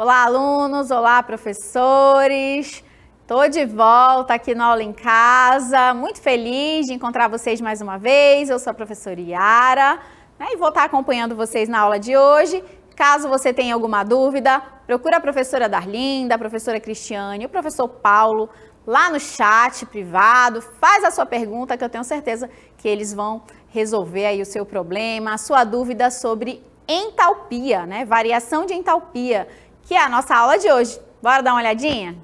Olá, alunos! Olá, professores! Estou de volta aqui no Aula em Casa, muito feliz de encontrar vocês mais uma vez. Eu sou a professora Yara, né, e vou estar acompanhando vocês na aula de hoje. Caso você tenha alguma dúvida, procura a professora Darlinda, a professora Cristiane, o professor Paulo, lá no chat privado, faz a sua pergunta que eu tenho certeza que eles vão resolver aí o seu problema, a sua dúvida sobre entalpia, né, variação de entalpia, que é a nossa aula de hoje. Bora dar uma olhadinha?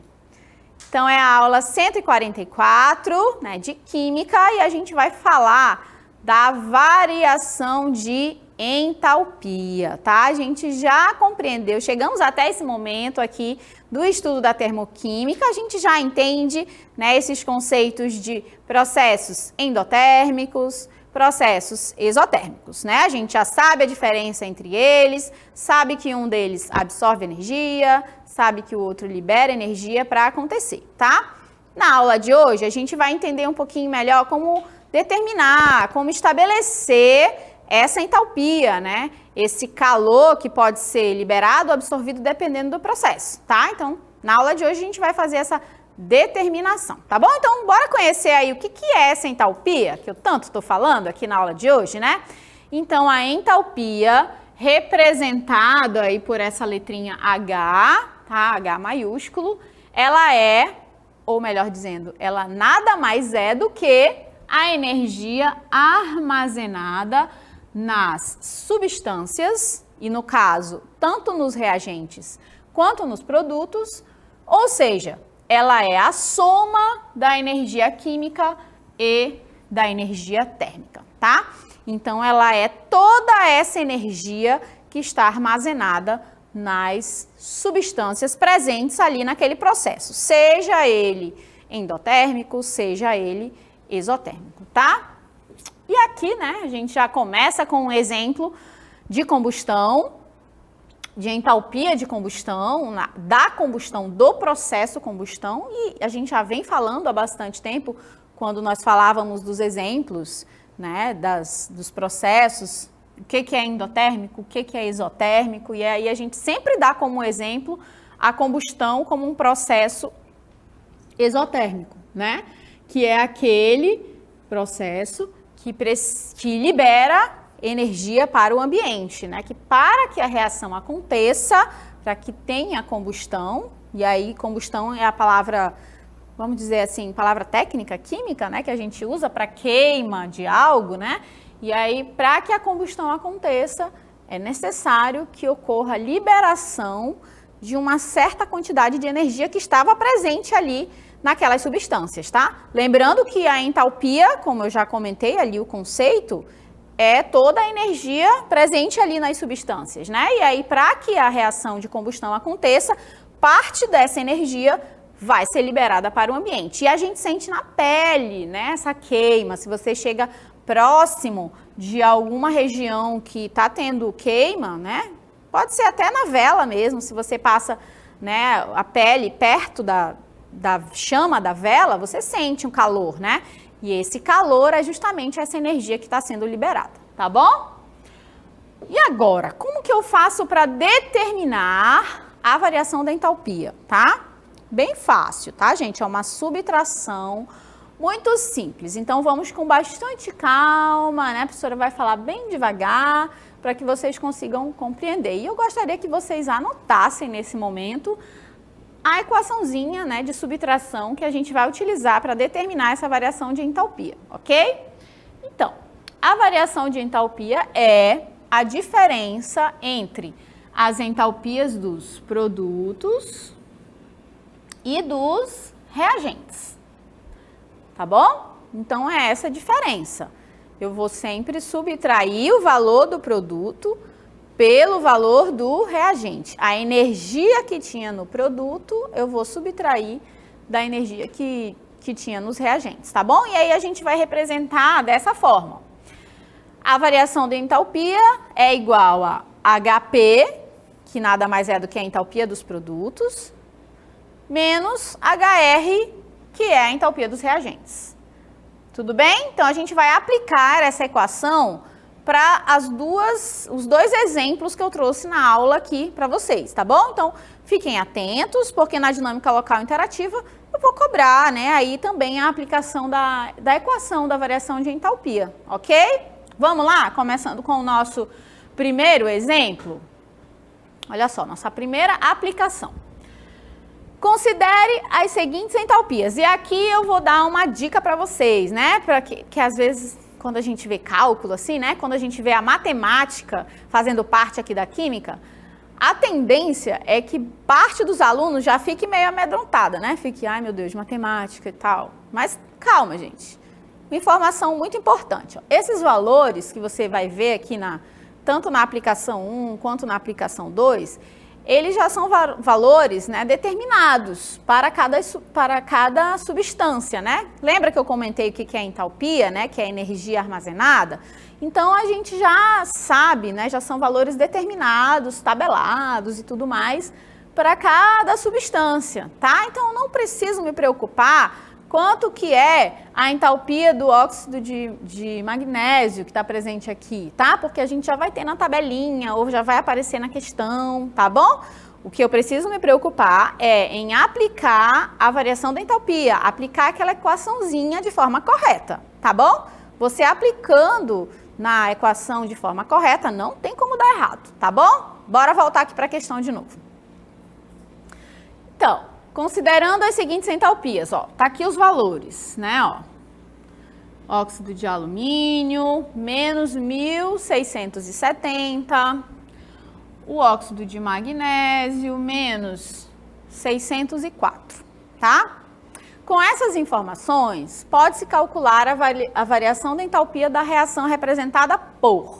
Então, é a aula 144, né, de Química, e a gente vai falar da variação de entalpia, tá? A gente já compreendeu, chegamos até esse momento aqui do estudo da termoquímica, a gente já entende, né, esses conceitos de processos endotérmicos, processos exotérmicos, né? A gente já sabe a diferença entre eles, sabe que um deles absorve energia, sabe que o outro libera energia para acontecer, tá? Na aula de hoje, a gente vai entender um pouquinho melhor como determinar, como estabelecer essa entalpia, né? Esse calor que pode ser liberado ou absorvido dependendo do processo, tá? Então, na aula de hoje, a gente vai fazer essa determinação, tá bom? Então, bora conhecer aí o que é essa entalpia, que eu tanto estou falando aqui na aula de hoje, né? Então, a entalpia, representada aí por essa letrinha H, tá? H maiúsculo, ela é, ou melhor dizendo, ela nada mais é do que a energia armazenada nas substâncias, e no caso, tanto nos reagentes quanto nos produtos, ou seja, ela é a soma da energia química e da energia térmica, tá? Então, ela é toda essa energia que está armazenada nas substâncias presentes ali naquele processo, seja ele endotérmico, seja ele exotérmico, tá? E aqui, né, a gente já começa com um exemplo de combustão, de entalpia de combustão, da combustão, do processo combustão, e a gente já vem falando há bastante tempo, quando nós falávamos dos exemplos, né, dos processos, o que é endotérmico, o que é exotérmico, e aí a gente sempre dá como exemplo a combustão como um processo exotérmico, né, que é aquele processo que libera energia para o ambiente, né? Que para que a reação aconteça, para que tenha combustão, e aí combustão é a palavra, vamos dizer assim, palavra técnica, química, né? Que a gente usa para queima de algo, né? E aí, para que a combustão aconteça, é necessário que ocorra liberação de uma certa quantidade de energia que estava presente ali naquelas substâncias, tá? Lembrando que a entalpia, como eu já comentei ali o conceito, é toda a energia presente ali nas substâncias, né? E aí, para que a reação de combustão aconteça, parte dessa energia vai ser liberada para o ambiente. E a gente sente na pele, né, essa queima. Se você chega próximo de alguma região que está tendo queima, né? Pode ser até na vela mesmo, se você passa, né, a pele perto da chama da vela, você sente um calor, né? E esse calor é justamente essa energia que está sendo liberada, tá bom? E agora, como que eu faço para determinar a variação da entalpia, tá? Bem fácil, tá, gente? É uma subtração muito simples. Então, vamos com bastante calma, né? A professora vai falar bem devagar para que vocês consigam compreender. E eu gostaria que vocês anotassem nesse momento a equaçãozinha, né, de subtração que a gente vai utilizar para determinar essa variação de entalpia, ok? Então, a variação de entalpia é a diferença entre as entalpias dos produtos e dos reagentes, tá bom? Então, é essa a diferença. Eu vou sempre subtrair o valor do produto pelo valor do reagente. A energia que tinha no produto, eu vou subtrair da energia que tinha nos reagentes, tá bom? E aí a gente vai representar dessa forma. A variação da entalpia é igual a HP, que nada mais é do que a entalpia dos produtos, menos HR, que é a entalpia dos reagentes. Tudo bem? Então, a gente vai aplicar essa equação para os dois exemplos que eu trouxe na aula aqui para vocês, tá bom? Então, fiquem atentos, porque na dinâmica local interativa eu vou cobrar, né, aí também a aplicação da equação da variação de entalpia, ok? Vamos lá, começando com o nosso primeiro exemplo. Olha só, nossa primeira aplicação. Considere as seguintes entalpias. E aqui eu vou dar uma dica para vocês, né? Para que às vezes, quando a gente vê cálculo assim, né? Quando a gente vê a matemática fazendo parte aqui da química, a tendência é que parte dos alunos já fique meio amedrontada, né? Fique, ai meu Deus, matemática e tal. Mas calma, gente. Uma informação muito importante. Ó. Esses valores que você vai ver aqui, tanto na aplicação 1 quanto na aplicação 2, eles já são valores, né, determinados para cada substância, né? Lembra que eu comentei o que é entalpia, né, que é energia armazenada? Então, a gente já sabe, né, já são valores determinados, tabelados e tudo mais para cada substância, tá? Então, eu não preciso me preocupar quanto que é a entalpia do óxido de magnésio que está presente aqui, tá? Porque a gente já vai ter na tabelinha ou já vai aparecer na questão, tá bom? O que eu preciso me preocupar é em aplicar a variação da entalpia, aplicar aquela equaçãozinha de forma correta, tá bom? Você aplicando na equação de forma correta, não tem como dar errado, tá bom? Bora voltar aqui para a questão de novo. Então, considerando as seguintes entalpias, ó, tá aqui os valores, né, ó. Óxido de alumínio, menos 1.670. O óxido de magnésio, menos 604, tá? Com essas informações, pode-se calcular a variação da entalpia da reação representada por.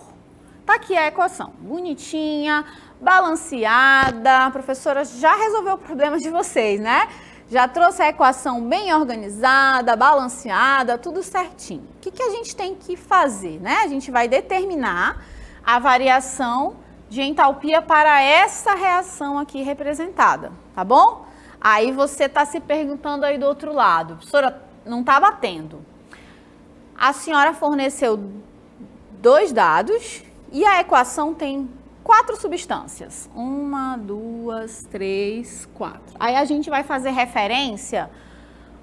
Tá aqui a equação, bonitinha, balanceada. A professora já resolveu o problema de vocês, né? Já trouxe a equação bem organizada, balanceada, tudo certinho. O que a gente tem que fazer, né? A gente vai determinar a variação de entalpia para essa reação aqui representada, tá bom? Aí você está se perguntando aí do outro lado, professora, não está batendo. A senhora forneceu 2 dados e a equação tem 4 substâncias. 1, 2, 3, 4. Aí a gente vai fazer referência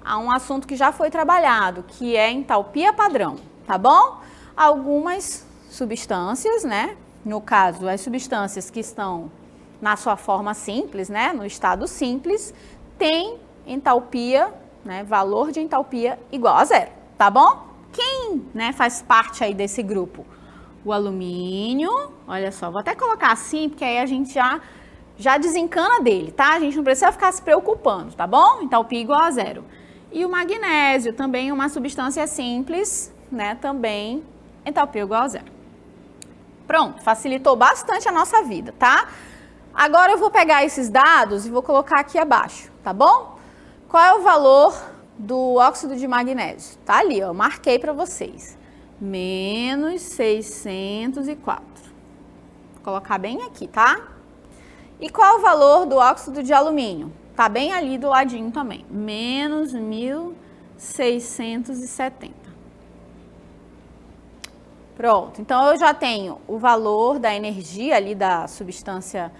a um assunto que já foi trabalhado, que é entalpia padrão, tá bom? Algumas substâncias, né? No caso, as substâncias que estão na sua forma simples, né? No estado simples, tem entalpia, né? Valor de entalpia igual a 0, tá bom? Quem, né, faz parte aí desse grupo? O alumínio, olha só, vou até colocar assim, porque aí a gente já desencana dele, tá? A gente não precisa ficar se preocupando, tá bom? Entalpia igual a 0. E o magnésio, também uma substância simples, né? Também entalpia igual a 0. Pronto, facilitou bastante a nossa vida, tá? Agora eu vou pegar esses dados e vou colocar aqui abaixo, tá bom? Qual é o valor do óxido de magnésio? Tá ali, ó, marquei para vocês. Menos 604. Vou colocar bem aqui, tá? E qual é o valor do óxido de alumínio? Tá bem ali do ladinho também. Menos 1.670. Pronto, então eu já tenho o valor da energia ali da substância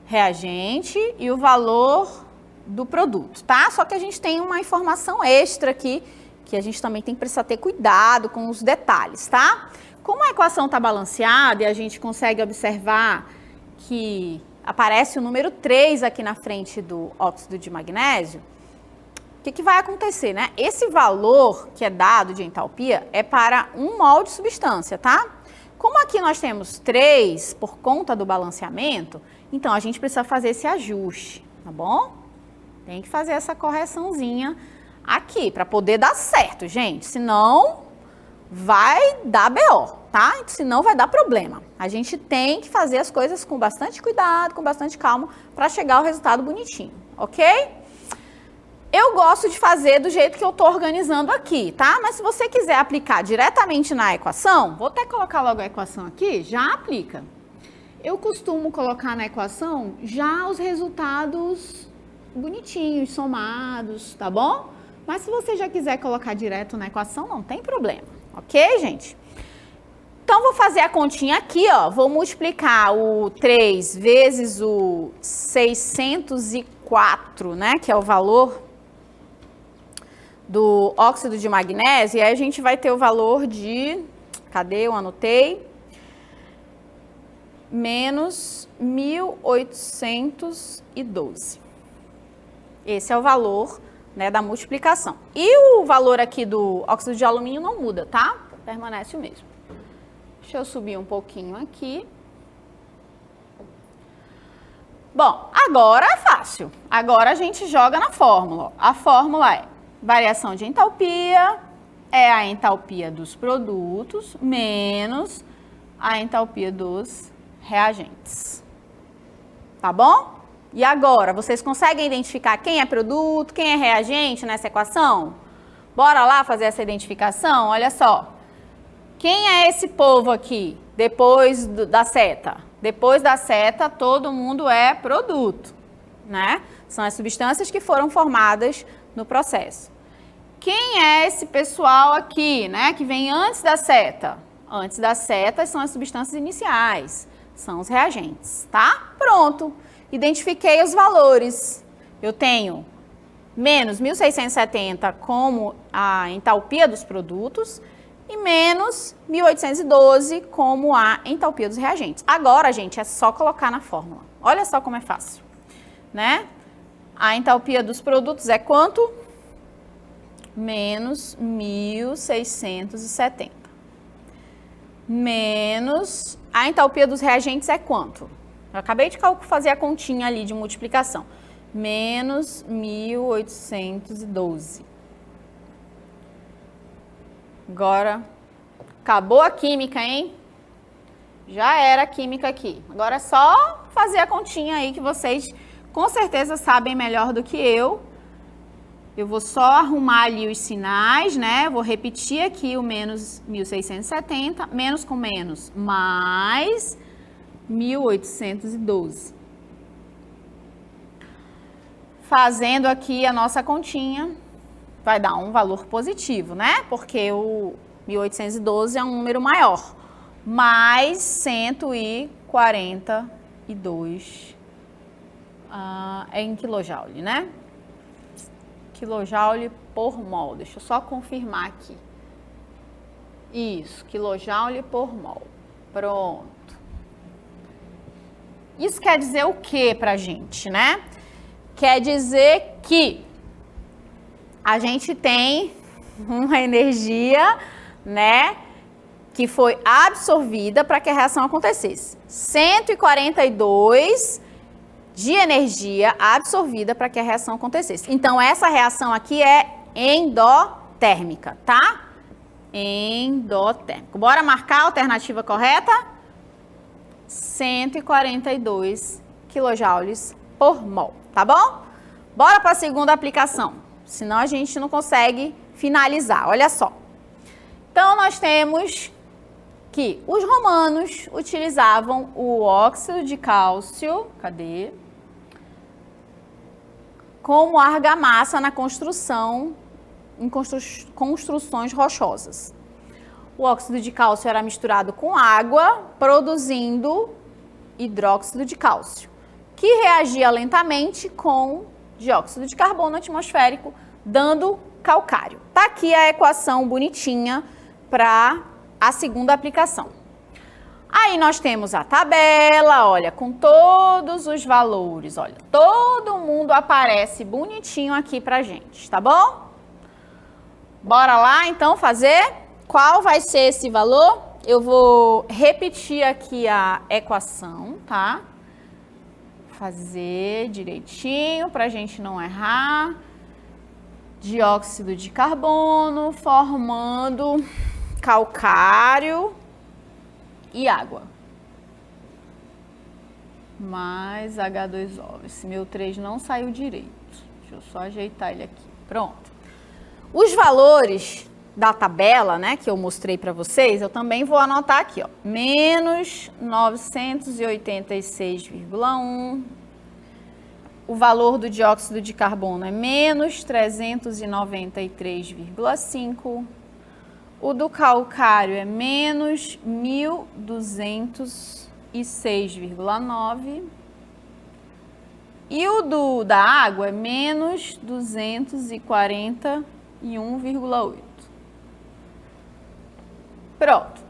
reagente e o valor do produto, tá? Só que a gente tem uma informação extra aqui, que a gente também tem que precisar ter cuidado com os detalhes, tá? Como a equação está balanceada e a gente consegue observar que aparece o número 3 aqui na frente do óxido de magnésio, o que vai acontecer, né? Esse valor que é dado de entalpia é para 1 mol de substância, tá? Como aqui nós temos 3 por conta do balanceamento, então a gente precisa fazer esse ajuste, tá bom? Tem que fazer essa correçãozinha aqui para poder dar certo, gente. Senão vai dar BO, tá? Senão vai dar problema. A gente tem que fazer as coisas com bastante cuidado, com bastante calma, para chegar ao resultado bonitinho, ok? Eu gosto de fazer do jeito que eu estou organizando aqui, tá? Mas se você quiser aplicar diretamente na equação, vou até colocar logo a equação aqui, já aplica. Eu costumo colocar na equação já os resultados bonitinhos, somados, tá bom? Mas se você já quiser colocar direto na equação, não tem problema, ok, gente? Então, vou fazer a continha aqui, ó. Vou multiplicar o 3 vezes o 604, né? Que é o valor do óxido de magnésio. E aí, a gente vai ter o valor de... Cadê? Eu anotei. Menos 1.812. Esse é o valor, né, da multiplicação. E o valor aqui do óxido de alumínio não muda, tá? Permanece o mesmo. Deixa eu subir um pouquinho aqui. Bom, agora é fácil. Agora a gente joga na fórmula. A fórmula é variação de entalpia, é a entalpia dos produtos, menos a entalpia dos reagentes. Tá bom? E agora, vocês conseguem identificar quem é produto, quem é reagente nessa equação? Bora lá fazer essa identificação? Olha só. Quem é esse povo aqui, depois da seta? Depois da seta, todo mundo é produto, né? São as substâncias que foram formadas no processo. Quem é esse pessoal aqui, né, que vem antes da seta? Antes da seta são as substâncias iniciais, são os reagentes, tá? Pronto, identifiquei os valores. Eu tenho menos 1.670 como a entalpia dos produtos, e menos 1.812 como a entalpia dos reagentes. Agora, gente, é só colocar na fórmula. Olha só como é fácil, né? A entalpia dos produtos é quanto? Menos 1.670. Menos a entalpia dos reagentes é quanto? Eu acabei de fazer a continha ali de multiplicação. Menos 1.812. Agora, acabou a química, hein? Já era a química aqui. Agora é só fazer a continha aí que vocês com certeza sabem melhor do que eu. Eu vou só arrumar ali os sinais, né? Vou repetir aqui o menos 1.670, menos com menos, mais 1.812. Fazendo aqui a nossa continha, vai dar um valor positivo, né? Porque o 1.812 é um número maior, mais 142 em quilojoule, né? Quilojoule por mol. Deixa eu só confirmar aqui. Isso, quilojoule por mol. Pronto. Isso quer dizer o que pra gente, né? Quer dizer que a gente tem uma energia, né, que foi absorvida para que a reação acontecesse. 142 de energia absorvida para que a reação acontecesse. Então, essa reação aqui é endotérmica, tá? Endotérmica. Bora marcar a alternativa correta? 142 quilojoules por mol, tá bom? Bora para a segunda aplicação. Senão a gente não consegue finalizar. Olha só. Então, nós temos que os romanos utilizavam o óxido de cálcio, cadê? Como argamassa na construção, em construções rochosas. O óxido de cálcio era misturado com água, produzindo hidróxido de cálcio, que reagia lentamente com dióxido de carbono atmosférico, dando calcário. Tá aqui a equação bonitinha para a segunda aplicação. Aí nós temos a tabela, olha, com todos os valores, olha, todo mundo aparece bonitinho aqui pra gente, tá bom? Bora lá então fazer? Qual vai ser esse valor? Eu vou repetir aqui a equação, tá? Fazer direitinho pra gente não errar. Dióxido de carbono formando calcário e água. Mais H2O. Esse meu 3 não saiu direito. Deixa eu só ajeitar ele aqui. Pronto. Os valores da tabela, né, que eu mostrei para vocês, eu também vou anotar aqui, ó. Menos 986,1. O valor do dióxido de carbono é menos 393,5. O do calcário é menos 1.206,9. E o da água é menos 241,8. Pronto.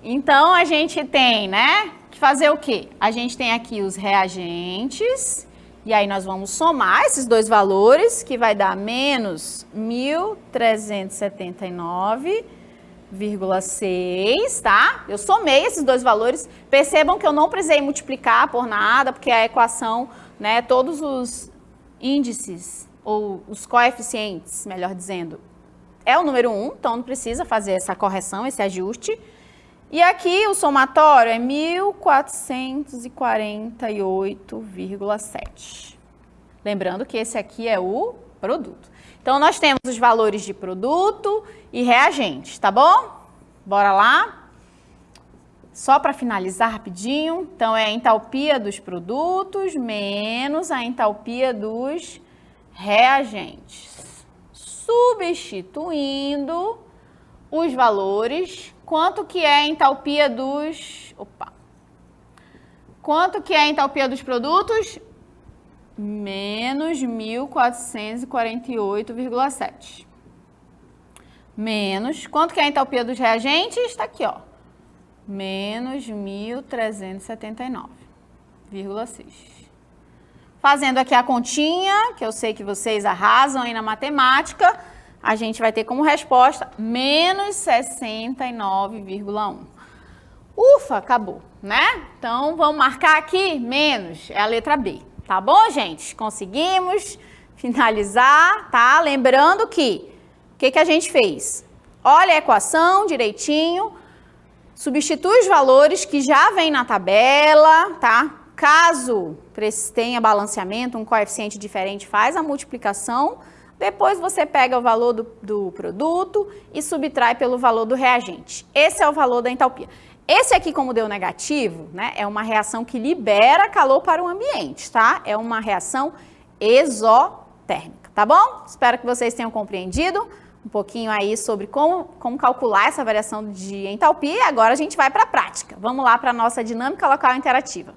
Então, a gente tem, né, que fazer o quê? A gente tem aqui os reagentes, e aí nós vamos somar esses dois valores, que vai dar menos 1.379,6, tá? Eu somei esses dois valores. Percebam que eu não precisei multiplicar por nada, porque a equação, né, todos os índices, ou os coeficientes, melhor dizendo, é o número 1, então não precisa fazer essa correção, esse ajuste. E aqui o somatório é 1.448,7. Lembrando que esse aqui é o produto. Então, nós temos os valores de produto e reagentes, tá bom? Bora lá? Só para finalizar rapidinho, então é a entalpia dos produtos menos a entalpia dos reagentes. Substituindo os valores, quanto que é a entalpia dos... Quanto que é a entalpia dos produtos? Menos 1.448,7. Menos, quanto que é a entalpia dos reagentes? Está aqui, ó. Menos 1.379,6. Fazendo aqui a continha, que eu sei que vocês arrasam aí na matemática, a gente vai ter como resposta menos 69,1. Ufa, acabou, né? Então, vamos marcar aqui menos, é a letra B. Tá bom, gente? Conseguimos finalizar, tá? Lembrando que, o que a gente fez? Olha a equação direitinho, substitui os valores que já vem na tabela, tá? Caso tenha balanceamento, um coeficiente diferente, faz a multiplicação. Depois você pega o valor do produto e subtrai pelo valor do reagente. Esse é o valor da entalpia. Esse aqui, como deu negativo, né, é uma reação que libera calor para o ambiente, tá? É uma reação exotérmica, tá bom? Espero que vocês tenham compreendido um pouquinho aí sobre como calcular essa variação de entalpia. Agora a gente vai para a prática. Vamos lá para a nossa dinâmica local interativa.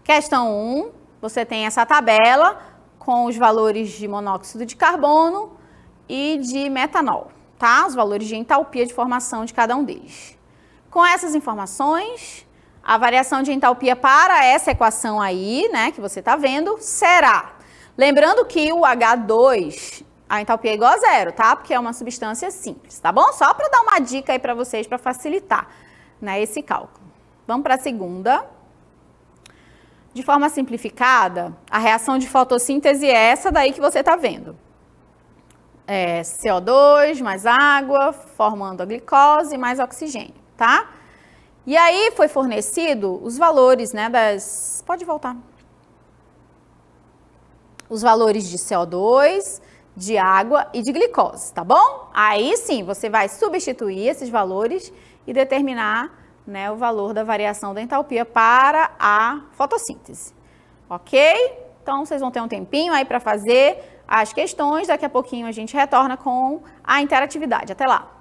Questão 1, você tem essa tabela com os valores de monóxido de carbono e de metanol, tá? Os valores de entalpia de formação de cada um deles. Com essas informações, a variação de entalpia para essa equação aí, né, que você está vendo, será... Lembrando que o H2, a entalpia é igual a zero, tá? Porque é uma substância simples, tá bom? Só para dar uma dica aí para vocês, para facilitar, né, esse cálculo. Vamos para a segunda. De forma simplificada, a reação de fotossíntese é essa daí que você está vendo. É CO2 mais água, formando a glicose mais oxigênio, tá? E aí foi fornecido os valores, né, das... Pode voltar. Os valores de CO2, de água e de glicose, tá bom? Aí sim, você vai substituir esses valores e determinar, né, o valor da variação da entalpia para a fotossíntese, ok? Então, vocês vão ter um tempinho aí para fazer as questões, daqui a pouquinho a gente retorna com a interatividade. Até lá!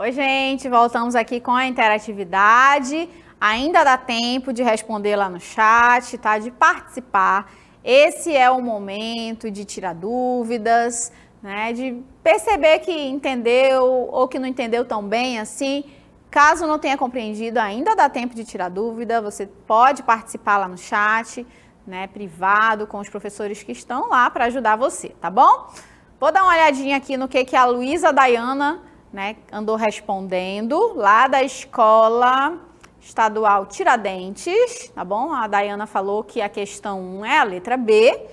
Oi, gente, voltamos aqui com a interatividade. Ainda dá tempo de responder lá no chat, tá? De participar. Esse é o momento de tirar dúvidas, né? De perceber que entendeu ou que não entendeu tão bem assim. Caso não tenha compreendido, ainda dá tempo de tirar dúvida. Você pode participar lá no chat, né? Privado, com os professores que estão lá para ajudar você, tá bom? Vou dar uma olhadinha aqui no que a Luísa Dayana, né, andou respondendo, lá da Escola Estadual Tiradentes, tá bom? A Dayana falou que a questão 1 é a letra B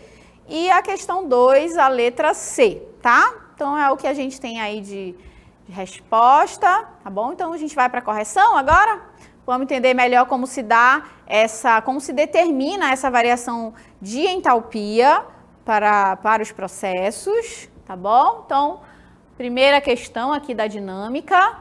e a questão 2 a letra C, tá? Então é o que a gente tem aí de resposta, tá bom? Então a gente vai para a correção agora? Vamos entender melhor como se dá como se determina essa variação de entalpia para os processos, tá bom? Então, primeira questão aqui da dinâmica,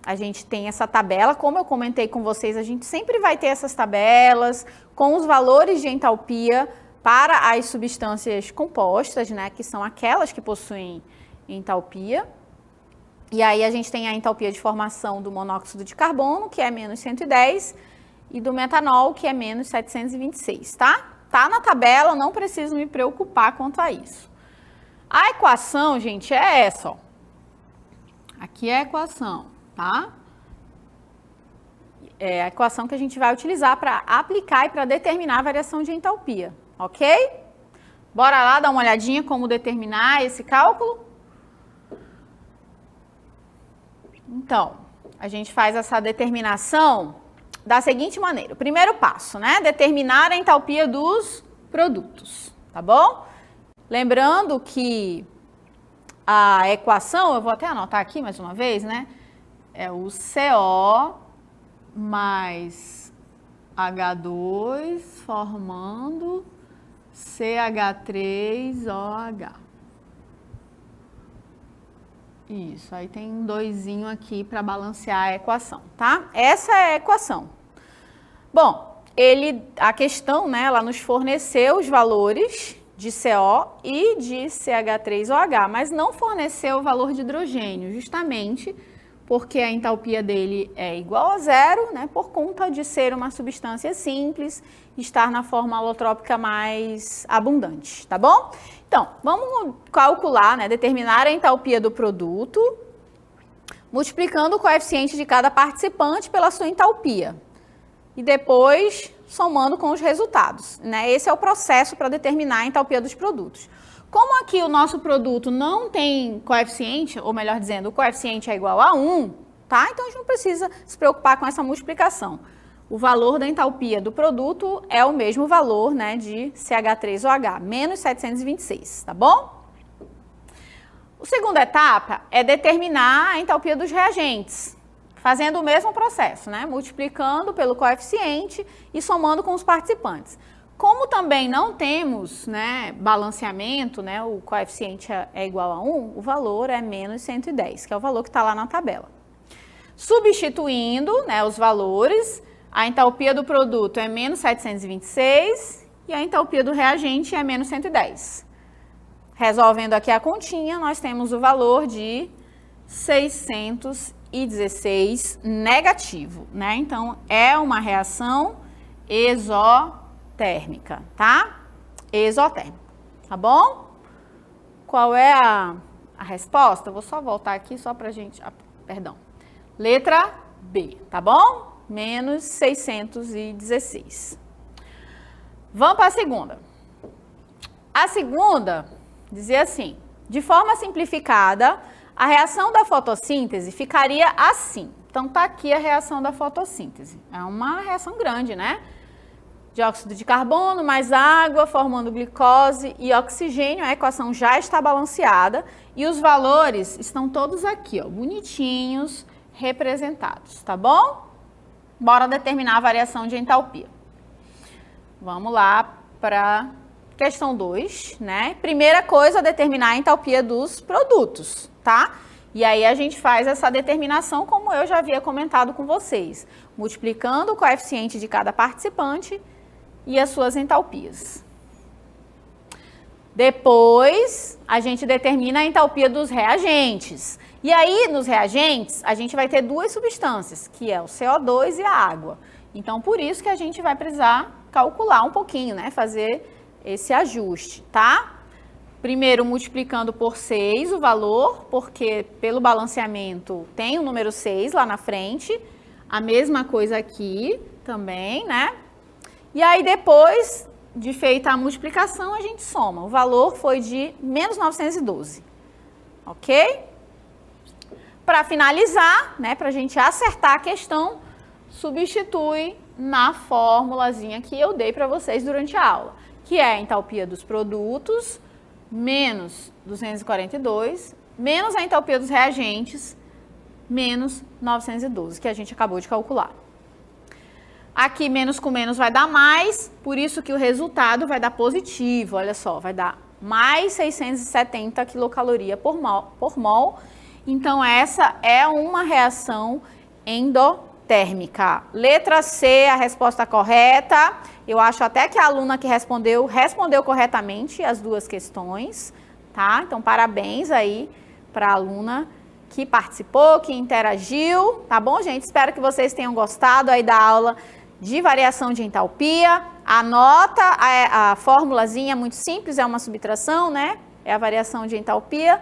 a gente tem essa tabela, como eu comentei com vocês, a gente sempre vai ter essas tabelas com os valores de entalpia para as substâncias compostas, né, que são aquelas que possuem entalpia. E aí a gente tem a entalpia de formação do monóxido de carbono, que é menos 110, e do metanol, que é menos 726, tá? Tá na tabela, não preciso me preocupar quanto a isso. A equação, gente, é essa, ó. Aqui é a equação, tá? É a equação que a gente vai utilizar para aplicar e para determinar a variação de entalpia, ok? Bora lá dar uma olhadinha como determinar esse cálculo? Então, a gente faz essa determinação da seguinte maneira. O primeiro passo, né? Determinar a entalpia dos produtos, tá bom? Lembrando que a equação, eu vou até anotar aqui mais uma vez, né? É o CO mais H2 formando CH3OH. Isso, aí tem um doisinho aqui para balancear a equação, tá? Essa é a equação. Bom, a questão, né, ela nos forneceu os valores de CO e de CH3OH, mas não forneceu o valor de hidrogênio, justamente porque a entalpia dele é igual a zero, né, por conta de ser uma substância simples, estar na forma alotrópica mais abundante, tá bom? Então, vamos calcular, né, determinar a entalpia do produto, multiplicando o coeficiente de cada participante pela sua entalpia. E depois somando com os resultados, né? Esse é o processo para determinar a entalpia dos produtos. Como aqui o nosso produto não tem coeficiente, ou melhor dizendo, o coeficiente é igual a 1, tá? Então a gente não precisa se preocupar com essa multiplicação. O valor da entalpia do produto é o mesmo valor, né, de CH3OH, menos 726, tá bom? A segunda etapa é determinar a entalpia dos reagentes, fazendo o mesmo processo, né, multiplicando pelo coeficiente e somando com os participantes. Como também não temos, né, balanceamento, né, o coeficiente é igual a 1, o valor é menos 110, que é o valor que está lá na tabela. Substituindo, né, os valores, a entalpia do produto é menos 726 e a entalpia do reagente é menos 110. Resolvendo aqui a continha, nós temos o valor de 616 negativo, né? Então, é uma reação exotérmica, tá? Exotérmica, tá bom? Qual é a resposta? Eu vou só voltar aqui só pra gente... perdão. Letra B, tá bom? Menos 616. Vamos para a segunda. A segunda dizia assim, de forma simplificada, a reação da fotossíntese ficaria assim. Então, tá aqui a reação da fotossíntese. É uma reação grande, né? Dióxido de carbono mais água, formando glicose e oxigênio. A equação já está balanceada e os valores estão todos aqui, ó, bonitinhos, representados, tá bom? Bora determinar a variação de entalpia. Vamos lá para questão 2, né? Primeira coisa, determinar a entalpia dos produtos, tá? E aí a gente faz essa determinação como eu já havia comentado com vocês, multiplicando o coeficiente de cada participante e as suas entalpias. Depois, a gente determina a entalpia dos reagentes. E aí, nos reagentes, a gente vai ter duas substâncias, que é o CO2 e a água. Então, por isso que a gente vai precisar calcular um pouquinho, né? Fazer esse ajuste, tá? Primeiro, multiplicando por 6 o valor, porque pelo balanceamento tem o número 6 lá na frente. A mesma coisa aqui também, né? E aí, depois de feita a multiplicação, a gente soma. O valor foi de menos 912, ok? Para finalizar, né, para a gente acertar a questão, substitui na formulazinha que eu dei para vocês durante a aula, que é a entalpia dos produtos, menos 242, menos a entalpia dos reagentes, menos 912, que a gente acabou de calcular. Aqui, menos com menos vai dar mais, por isso que o resultado vai dar positivo, olha só, vai dar mais 670 quilocaloria por mol. Então, essa é uma reação endotérmica. Letra C, a resposta correta. Eu acho até que a aluna que respondeu corretamente as duas questões, tá? Então, parabéns aí para a aluna que participou, que interagiu, tá bom, gente? Espero que vocês tenham gostado aí da aula de variação de entalpia. Anota a formulazinha, muito simples, é uma subtração, né? É a variação de entalpia,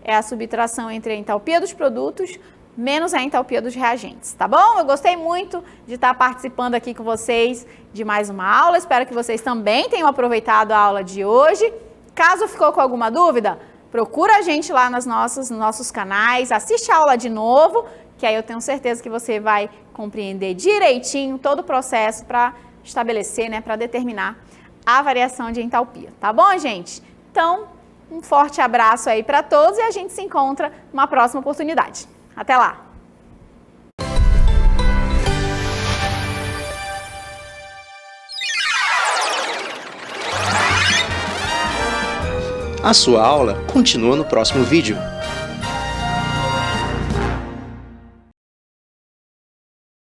é a subtração entre a entalpia dos produtos menos a entalpia dos reagentes, tá bom? Eu gostei muito de estar participando aqui com vocês de mais uma aula. Espero que vocês também tenham aproveitado a aula de hoje. Caso ficou com alguma dúvida, procura a gente lá nos nossos canais, assiste a aula de novo, que aí eu tenho certeza que você vai compreender direitinho todo o processo para estabelecer, né, para determinar a variação de entalpia, tá bom, gente? Então, um forte abraço aí para todos e a gente se encontra numa próxima oportunidade. Até lá! A sua aula continua no próximo vídeo.